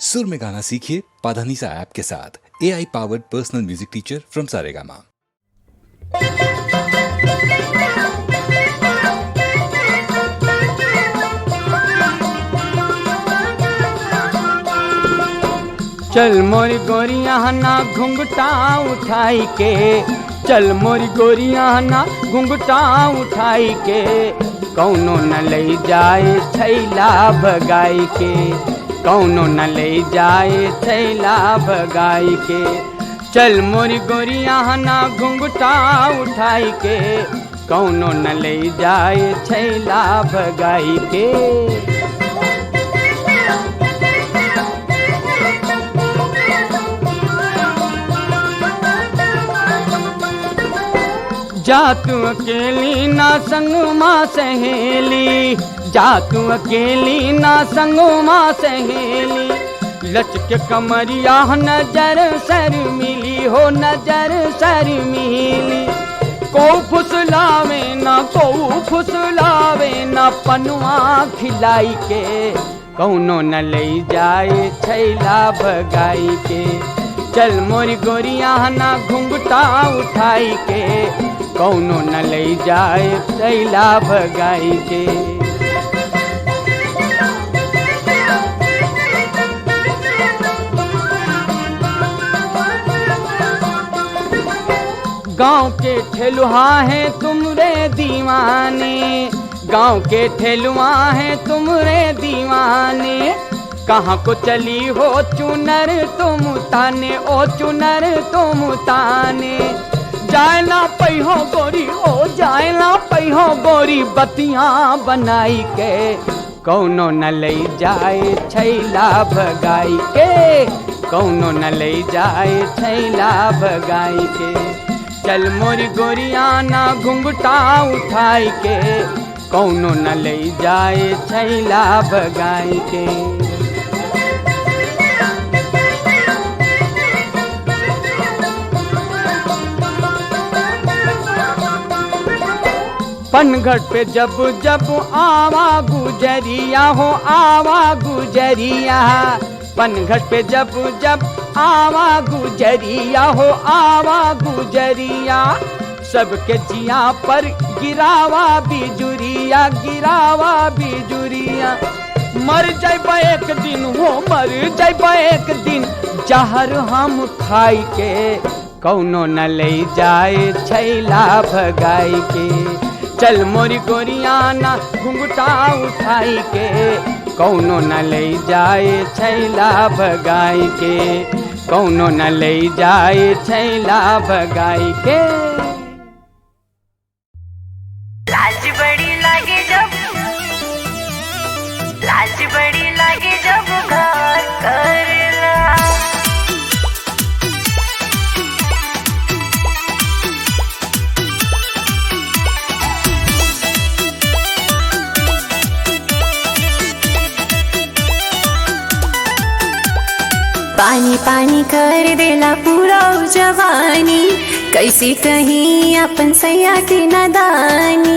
सुर में गाना सीखिए पाधानीसा ऐप के साथ। AI powered personal music teacher from Saregama. चल मोरी गोरिया ना घुंघटा उठाई के, चल मोरी गोरिया ना घुंघटा उठाई के, कौनो न ले जाए छैला भगाई के, कौनो न ले जाए छैला भगाई के। चल मोरी गोरिया ना घुंघटा उठाई के, कौनो न ले जाए छैला भगाई के। जा तू अकेली ना संग माँ सहेली, जा तू अकेली ना संग माँ सहेली, लचके कमरिया नजर सर मिली हो, नजर सर मिली। को फुसलावे ना पनुआ खिलाई के, कौनो न ले जाए छैला भगाई के। चल मोरी गोरिया ना घुंघटा उठाई के, कौनो न ले जाए छैला भगाई के। गाँव के ठेलुआ हैं तुमरे दीवाने, गाँव के ठेलुआ हैं तुमरे दीवाने, कहाँ को चली हो चुनर तुम ताने, ओ चुनर तुम ताने। जाए ना पैहो गोरी, ओ जाए ना पैहो गोरी, बतियाँ बनाई के, कौनो न ले जाए छैला भगाई के, कौनो न ले जाए छैला भगाई के। चल मोरी गोरिया ना घुंघटा उठाई के, कौनो न ले जाए छैला भगाई के। पनघट पे जब जब आवा गुजरिया हो, आवा गुजरिया, पनघट पे जब जब आवा गुजरिया हो, आवा गुजरिया, सबके जिया पर गिरावा बिजुरिया, गिरावा बिजुरिया। मर जाइबा एक दिन हो, मर जाइबा एक दिन, जहर हम खाई के, कौनो न ले जाए छैला भगाई के। चल मोरी गोरिया ना घुंघटा उठाई के, कौनो न ले जाए छैला भगाई के, कौनो न ले जाए छैला भगाई के। लाज बड़ी लागे जब, लाज बड़ी लागे जब घर करला। पानी पानी कर देला पूरा जवानी, कैसे कहीं अपन सैया की नादानी।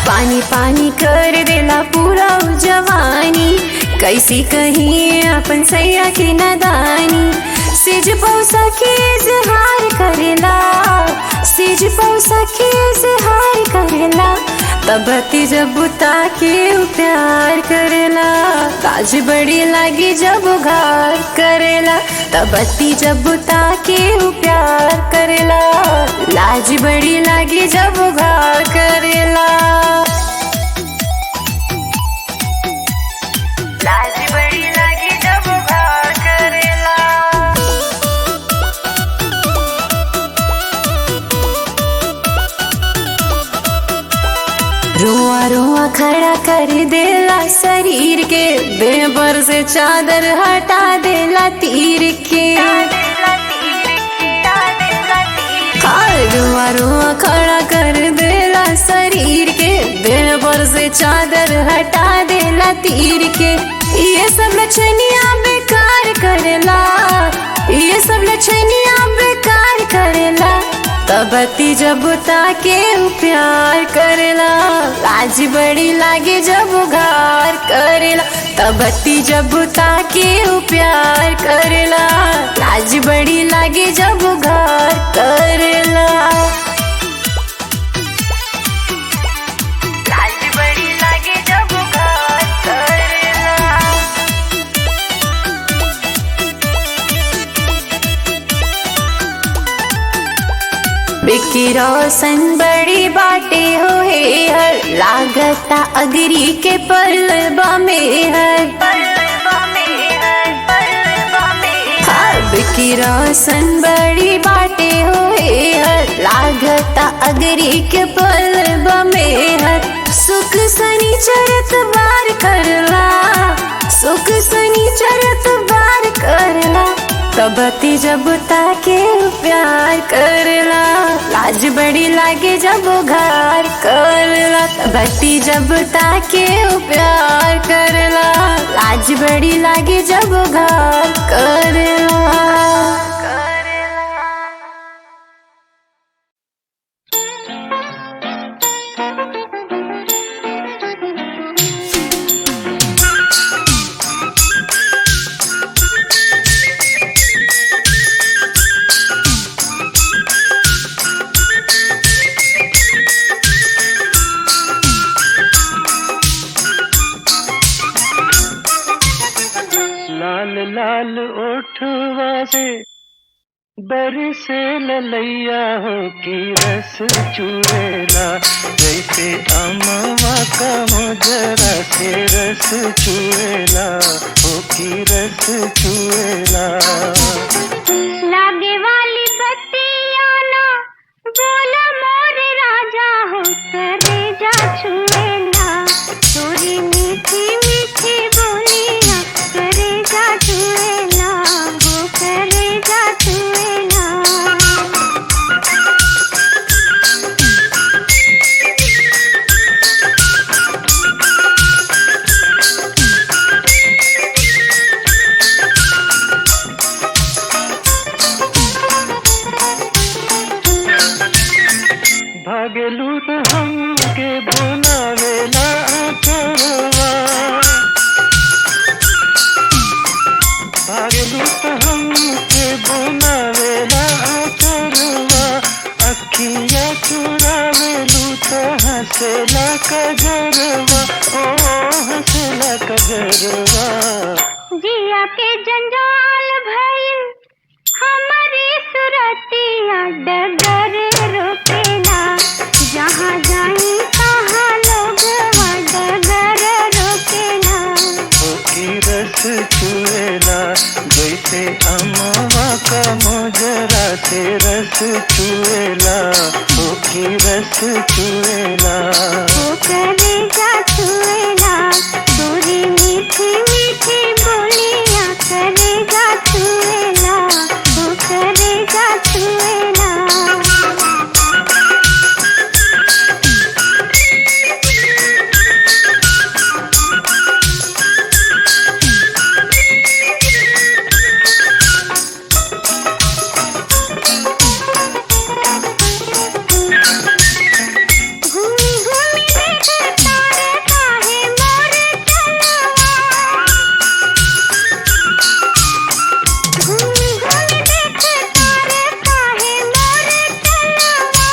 पानी पानी कर देला पूरा जवानी, कैसे कहीं अपन सैया की नादानी। सिज पौसा के इजहार करेला, सिज पौसा के इजहार करेला, तबती जब बुता के प्यार करेला। लाज बड़ी लागी जब घार करेला, तबती जब बुता के प्यार करेला। लाज बड़ी लागी जब घार करेला, लाज बड़ी लागे जब घर करेला। रुआ रुआ खड़ा कर देला शरीर के, बेबर से चादर हटा देला तीर के। रुआ रुआ खड़ा कर देला शरीर के, बेबर से चादर हटा देला तीर के। ये सब लक्षणिया बेकार करेला, ये सब लक्षणिया बेकार करेला, तबती जब ताके प्यार करेला। लाज बड़ी लागे जब घार कर तबती जब ताके उ प्यार करला, लाज बड़ी लागे जब घर करला। लाज बड़ी लागे जब घर करला। विकी रोशन बड़ी बाटे होए हर, लागता अगरी के पलबा में हर। पलवा में है, पलवा में हाँ, विकी रोशन बड़ी बाटे होए हर, लागता अगरी के पलबा में हर। सुख सनी चरत बार करला, सुख सनी चरत बार करला। तबती जब ताके प्यार करला, लाज बड़ी लागे जब घर करला। तबती जब ताके प्यार करला, लाज बड़ी लागे जब घर करला। लाल लाल ओठवा से बरसे ललैया हो की रस चुएला, जैसे अमवा का मोजरा से रस चुएला हो की रस चुएला। लागे वाली बत्तियाँ ना बोला मोरे राजा हो, करेजा छुएला तोरी मीठी मीठी बोलियाँ, करेजा छुएला हो, करेजा छुएला। भागेलू तो हमके बुलावेला चरवा, भागेलू तो हमके बुलावेला चरवा। अखियाँ चुरावेलू तो हंसेला कजरवा, ओ हंसेला कजरवा। जिया के जंजाल भइल हमारी सुरतिया, डगर रोकेला जहाँ जाई तहाँ लोगवा, डगर रोकेला। हो की रस चुएला, जैसे अमवा का मोजरा से रस चुएला हो की रस चुएला। वो करेजा छुएला तोरी मीठी मीठी बोलियाँ, करेजा छुएला वो करेजा छुएला। घूमी घूमी देख तारे काहे मोर चलवा, घूमी घूमी देख तारे काहे मोर चलवा।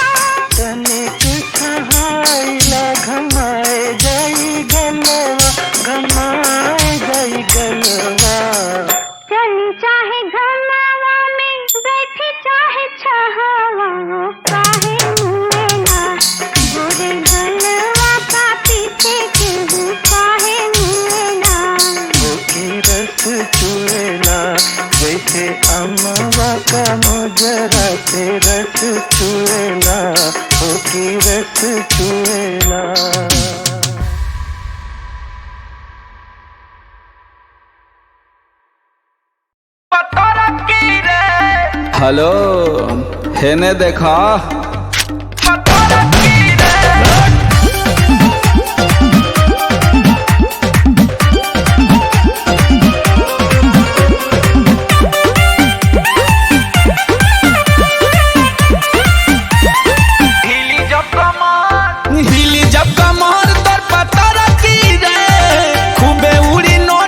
तनिक छहाइला घमाए जाई गलवा, घमाए जाई गलवा। चली चाहे घरवा में बैठी चाहे छहवा, वो काहे मुएला गोरे गलवा का पीछे केहू काहे मुएला। हो की रस चुएला, जैसे अमवा का मोजरा से रस चुएला हो की रस चुएला। हेलो, हेने देखा। हिली जब कमर तर पता रखी रे, खूबे उड़ी नोट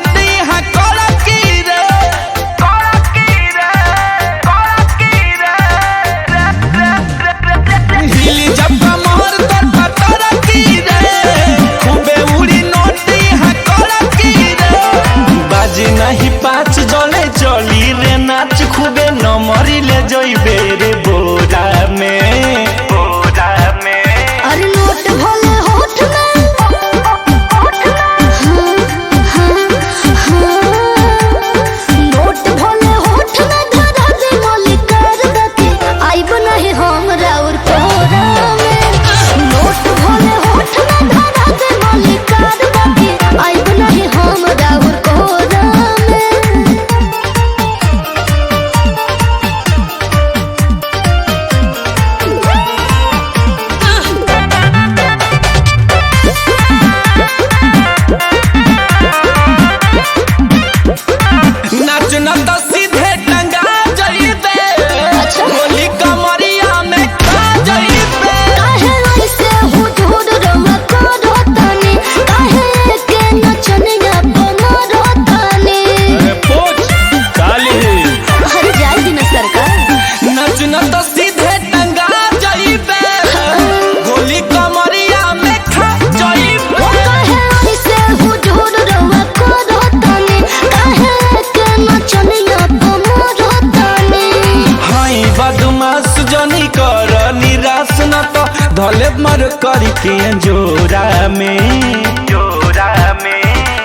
के अंजोरा में, जोरा में।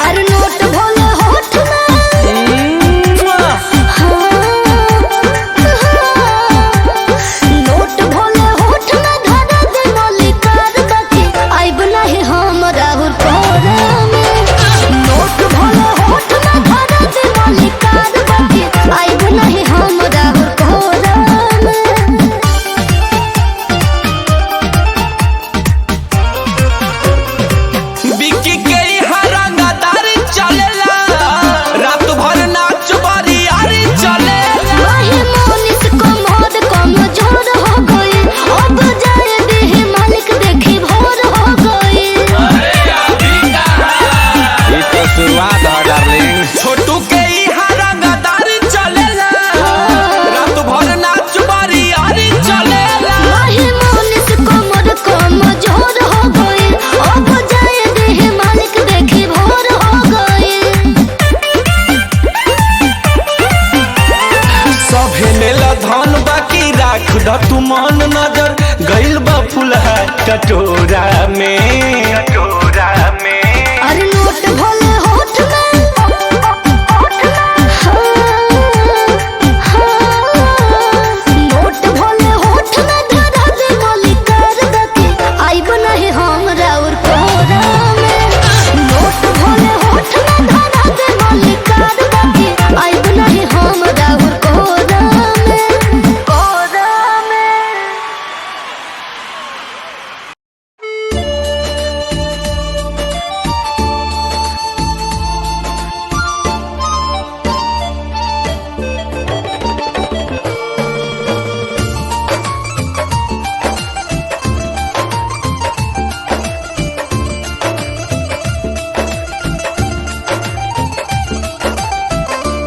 अरे नोट भोले होठ नोट भोले होठ में धरा दे मलिकार बाकी आइब नहीं हम राहुल कोरा में। नोट भोले होठ में धरा दे मलिकार बाकी आइब नहीं हम राहुल कोरा में। बिक्की के हरंगदारी चलेला, रात भर नाच बरियारी चलेला। माही मोनिस को मोद कमजोर हो गई, अब जाए देह मालिक देखी भोर हो गई। ये तो शुरुआत है डार्लिंग। छोटू के हरंगदारी चलेला, रात भर नाच बरियारी चलेला। माही मोनिस को मोद कमजोर हो गई, अब जाए देह मालिक देखी भोर हो गई। सभे लेला धन बाकी राख द तू मन नजर, गइल बा फुलहा कटोरा में, कटोरा में। अरे नोट भोले होठ में नोट भोले होठ में धरा दे मलिकार बाकी आइब नहीं हम राउर कोरा में। नोट भोले होठ में धरा दे मलिकार बाकी आइब नहीं हम राउर कोरा में, कोरा में।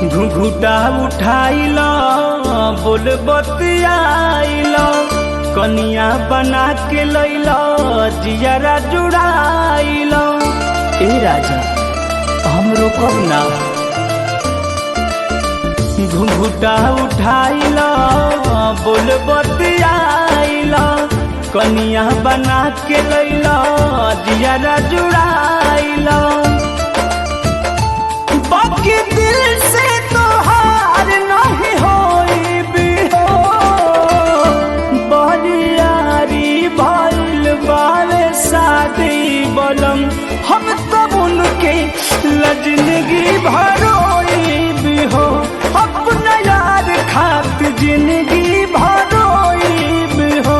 घुघुटा उठाइल बोल बतियाइल, कनिया बना के लैल जियरा जुड़ाइल। ए राजा हमरो कब ना। घुघुटा उठाइल बोल बतियाइल, कनिया बना के लैल जियरा जुड़ाइल। बाकी दिल से तो हार नहीं होई भी हो, बरियारी भइल बारे शादी बलम, हम तब उनके लजनगी भरोई भी हो, अपना यार खात जिंदगी भरोई भी हो।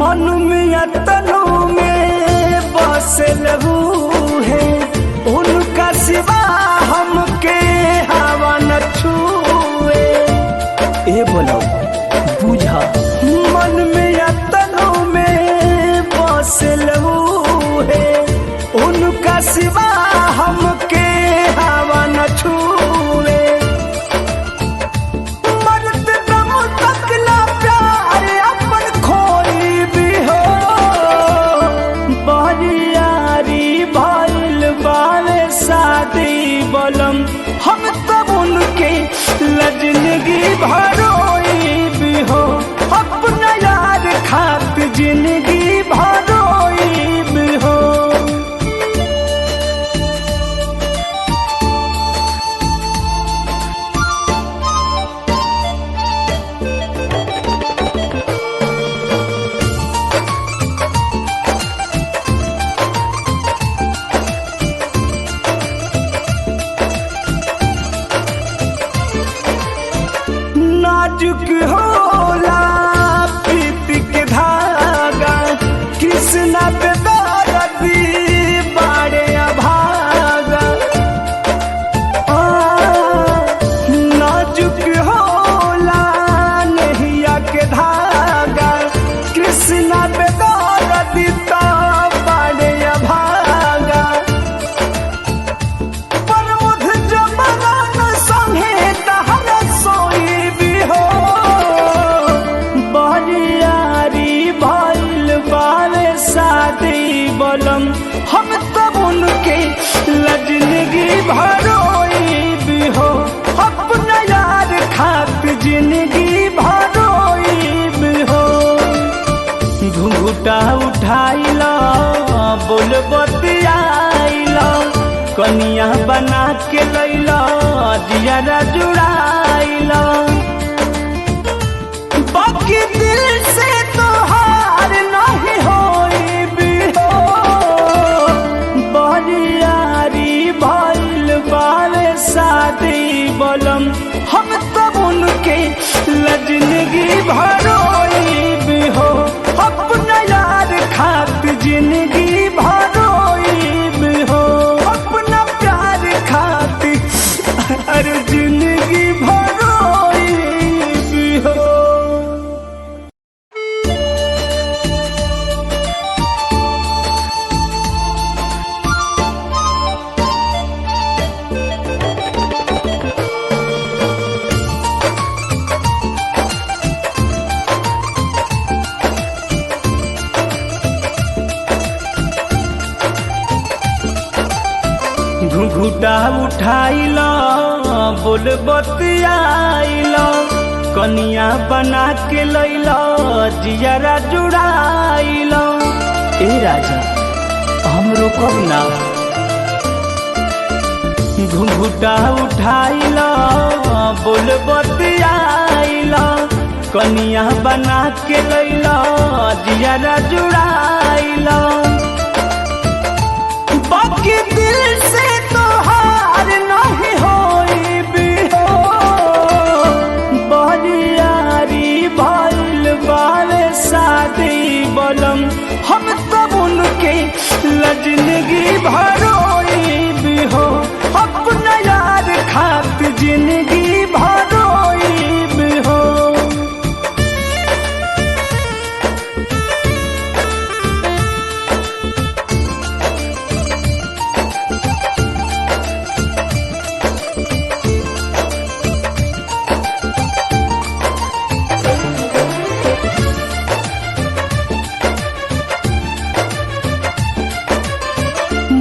मन में तनु में बसल है, उनका सिवा हमके हवा न छुए। ए बोलो बुझा मन में तनु में बसल है, उनका सिवा हमके हवा न छुए। मरते दम तक ना प्यार अपन खोई भी हो, बरियारी भइल बारे शादी बलम, हम तब उनके लजनगी भरोई भी हो, अपना यार खात जिंदगी भरोई भी हो। नाजुक होला प्रीत के धागा, शादी बलम हम तब उनके लजनगी भरोई भी हो अपना यार खात जिंदगी भरोई भी हो घुंघुटा उठाइला बोल बतियाइला कनिया बना के लैला जियारा जुड़ाइला बाकी दिल से तो हार नहीं होई भी हो बरियारी भइल बावे शादी बलम हम तब उनके लजनगी भरोई भी हो अपना यार खात जिंदगी भरोई भी हो अपना प्यार खात हर जिंदगी भरोई भी हो। घुंघुटा उठाइला बोल बतियाइला कनिया बना के लैला जियारा जुड़ाइला ए राजा हमरो कब ना घुंघुटा उठाइला बोल बतियाइला कनिया बना के लैला जियारा जुड़ाइला बाकी दिल से तो हार नहीं होई भी हो बरियारी भइल बावे शादी बलम हम तब उनके लजनगी भरोई भी हो अपना यार खात जिंदगी भरोई भी हो।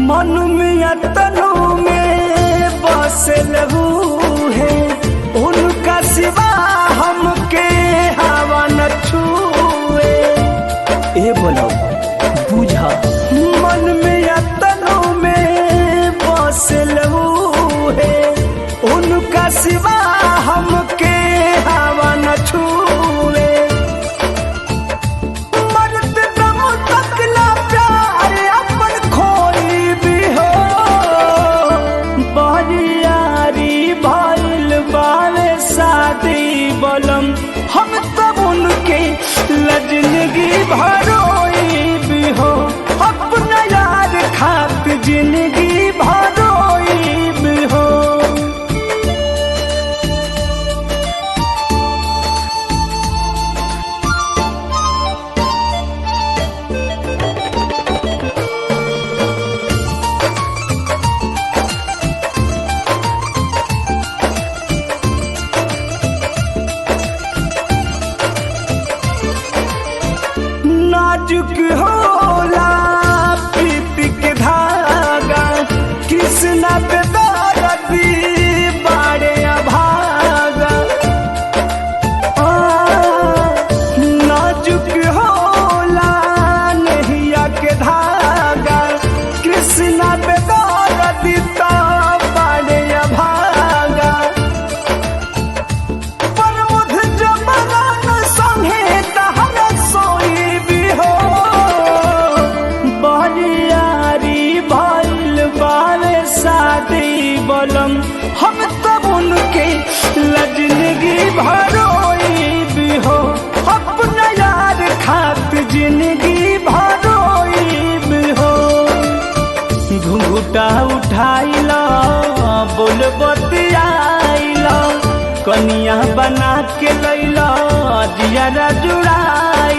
मन में तनु में बसल है उनका सिवा हमके हवा न छुए ए बोलो बुझा मन में तनु में बसल है उनका सिवा हमके हवा न छुए मरते दम तक ना प्यार अपन खोई भी हो बरियारी भइल बावे शादी बलम हम तब उनके लजनगी भरोई भी हो अपना यार खात जिंदगी भरोई भी हो। नाजुक होला प्रीति के धागा कृष्णा पे दर्दी बाड़े अभागा नाजुक होला नहिया के धागा कृष्णा पे दर्दी तो बाड़े अभागा पर मुझ जमाना संगे तहरा सोई भी हो बरियारी भइल बावे शादी बलम हम तब उनके लजनगी भरोई भी हो अपना यार खात जिंदगी भरोई भी हो घुंघुटा उठाइला बोल बतियाइला कनिया बना के लैला जियारा जुड़ाइला